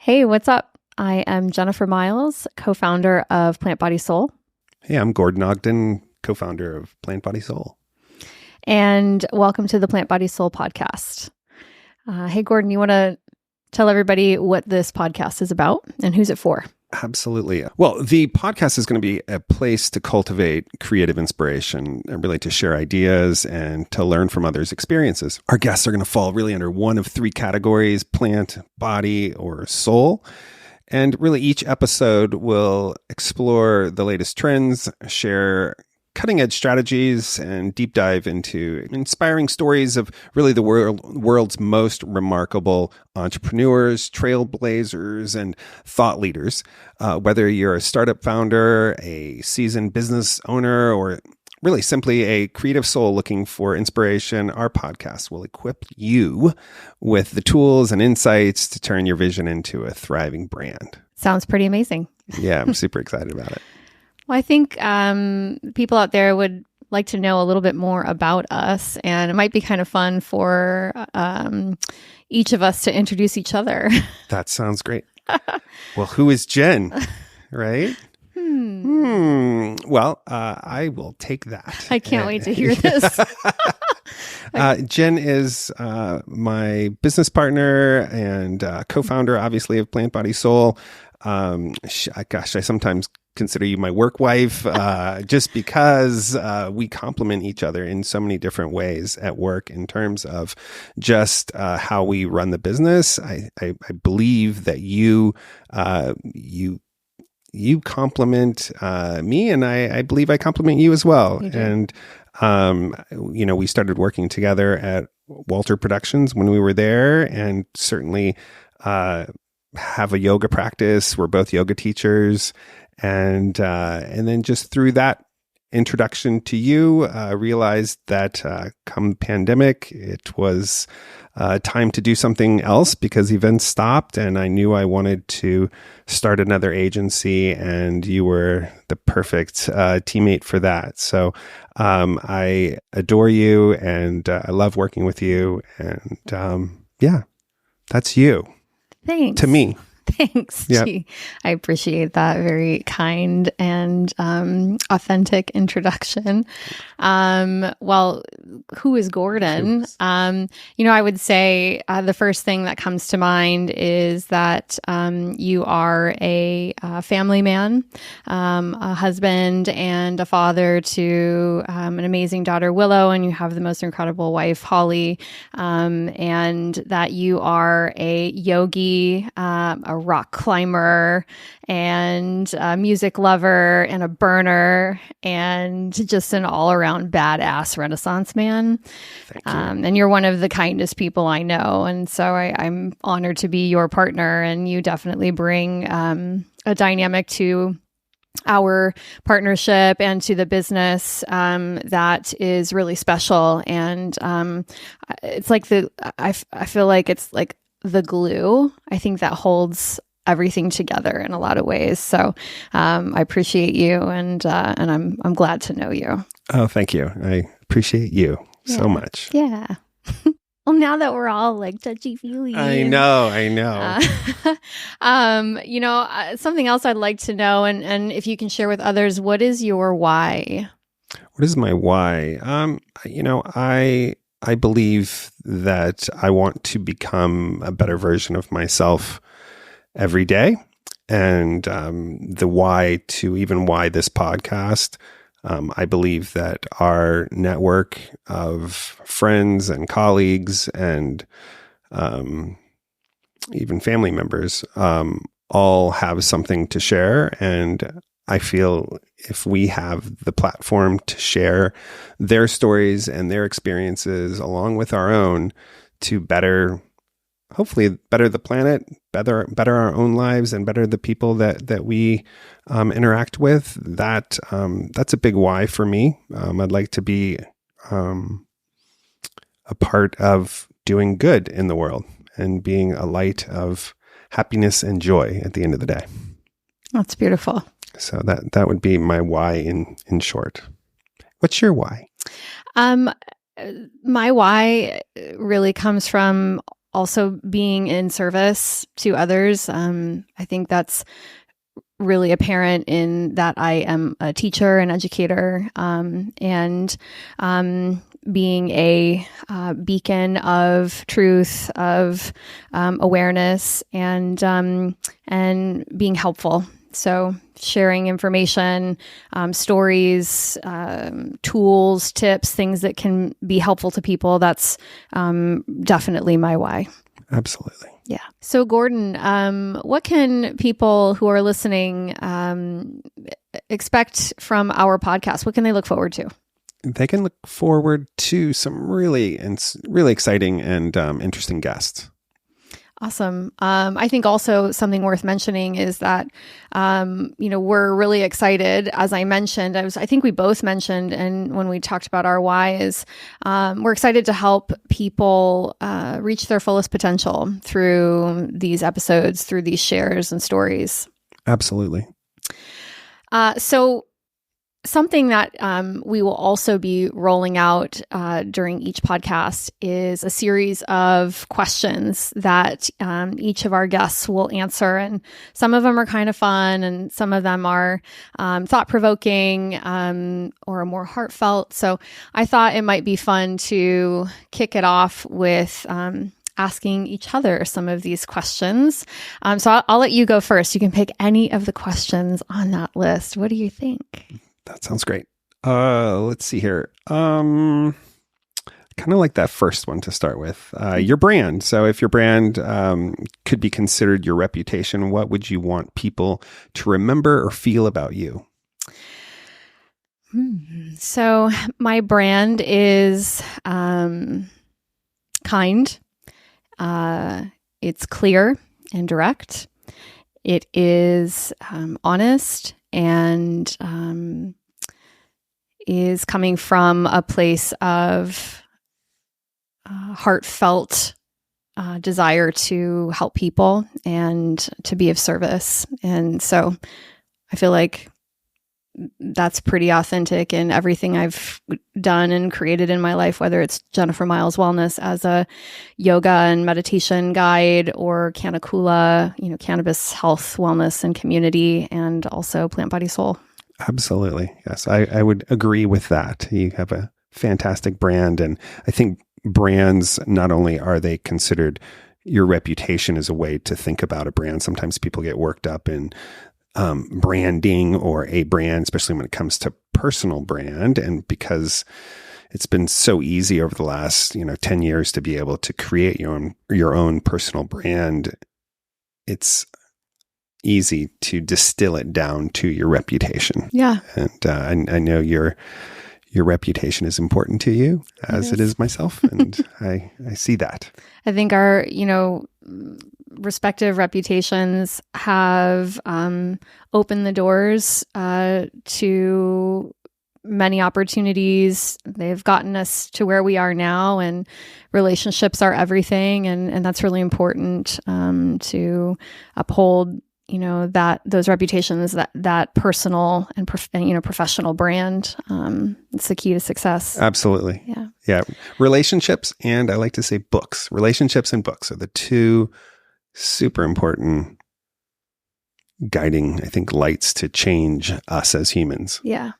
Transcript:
Hey, what's up? I am Jennifer Miles, co-founder of Plant Body Soul. Hey, I'm Gordon Ogden, co-founder of Plant Body Soul. And welcome to the Plant Body Soul podcast. Hey, Gordon, you want to tell everybody what this podcast is about and who's it for? Absolutely. Well, the podcast is going to be a place to cultivate creative inspiration and really to share ideas and to learn from others' experiences. Our guests are going to fall really under one of three categories: plant, body, or soul. And really each episode will explore the latest trends, share cutting-edge strategies, and deep dive into inspiring stories of really the world's most remarkable entrepreneurs, trailblazers, and thought leaders. Whether you're a startup founder, a seasoned business owner, or really simply a creative soul looking for inspiration, our podcast will equip you with the tools and insights to turn your vision into a thriving brand. Sounds pretty amazing. Yeah, I'm super excited about it. Well, I think people out there would like to know a little bit more about us, and it might be kind of fun for each of us to introduce each other. That sounds great. Well, who is Jen, right? Well, I will take that. I can't wait to hear this. Jen is my business partner and co-founder, obviously, of Plant Body Soul. I sometimes consider you my work wife, just because we complement each other in so many different ways at work in terms of just how we run the business. I believe that you compliment me, and I believe I compliment you as well. And we started working together at Walter Productions when we were there, and certainly have a yoga practice. We're both yoga teachers. And then just through that introduction to you, realized that come pandemic, it was time to do something else because events stopped, and I knew I wanted to start another agency, and you were the perfect teammate for that. So I adore you, and I love working with you, and that's you. Thanks. To me. Thanks. Yep. Gee, I appreciate that very kind and authentic introduction. Well, who is Gordon? I would say the first thing that comes to mind is that you are a family man, a husband and a father to an amazing daughter, Willow, and you have the most incredible wife, Holly, and that you are a yogi, a rock climber, and a music lover, and a burner, and just an all-around badass Renaissance man. Thank you. And you're one of the kindest people I know, and so I'm honored to be your partner, and you definitely bring a dynamic to our partnership and to the business that is really special. And it's like I feel like it's like the glue, I think, that holds everything together in a lot of ways. So I appreciate you, and I'm glad to know you. Oh, thank you. I appreciate you so much. Yeah. Well, now that we're all like touchy-feely. I know. Something else I'd like to know, and if you can share with others, what is your why? What is my why? I believe that I want to become a better version of myself every day. And the why this podcast, I believe that our network of friends and colleagues and even family members all have something to share. And I feel if we have the platform to share their stories and their experiences along with our own to hopefully better the planet, better our own lives, and better the people that we interact with, that's a big why for me. I'd like to be a part of doing good in the world and being a light of happiness and joy at the end of the day. That's beautiful. So that would be my why in short. What's your why? My why really comes from also being in service to others. I think that's really apparent in that I am a teacher and educator, and being a beacon of truth, of awareness, and being helpful. So sharing information, stories, tools, tips, things that can be helpful to people. That's definitely my why. Absolutely. Yeah. So Gordon, what can people who are listening expect from our podcast? What can they look forward to? They can look forward to some really exciting and interesting guests. Awesome. I think also something worth mentioning is that, we're really excited. As I mentioned, I think we both mentioned, and when we talked about our why is, we're excited to help people reach their fullest potential through these episodes, through these shares and stories. Absolutely. So something that we will also be rolling out during each podcast is a series of questions that each of our guests will answer. And some of them are kind of fun, and some of them are thought-provoking or more heartfelt. So I thought it might be fun to kick it off with asking each other some of these questions. So I'll let you go first. You can pick any of the questions on that list. What do you think? That sounds great. Let's see here. Kind of like that first one to start with. Your brand. So if your brand could be considered your reputation, what would you want people to remember or feel about you? So my brand is kind. It's clear and direct. It is honest and is coming from a place of heartfelt desire to help people and to be of service. And so I feel like that's pretty authentic in everything I've done and created in my life, whether it's Jennifer Miles Wellness as a yoga and meditation guide, or Canacula, cannabis health, wellness, and community, and also Plant Body Soul. Absolutely. Yes, I would agree with that. You have a fantastic brand. And I think brands, not only are they considered, your reputation is a way to think about a brand. Sometimes people get worked up in branding or a brand, especially when it comes to personal brand. And because it's been so easy over the last, 10 years to be able to create your own personal brand, it's easy to distill it down to your reputation. Yeah. And I know your reputation is important to you, as it is myself. And I see that. I think our, respective reputations have opened the doors to many opportunities. They've gotten us to where we are now, and relationships are everything. And that's really important to uphold, those reputations, that personal and professional brand. It's the key to success. Absolutely. Yeah. Relationships, and I like to say books. Relationships and books are the two super important guiding, I think, lights to change us as humans. Yeah.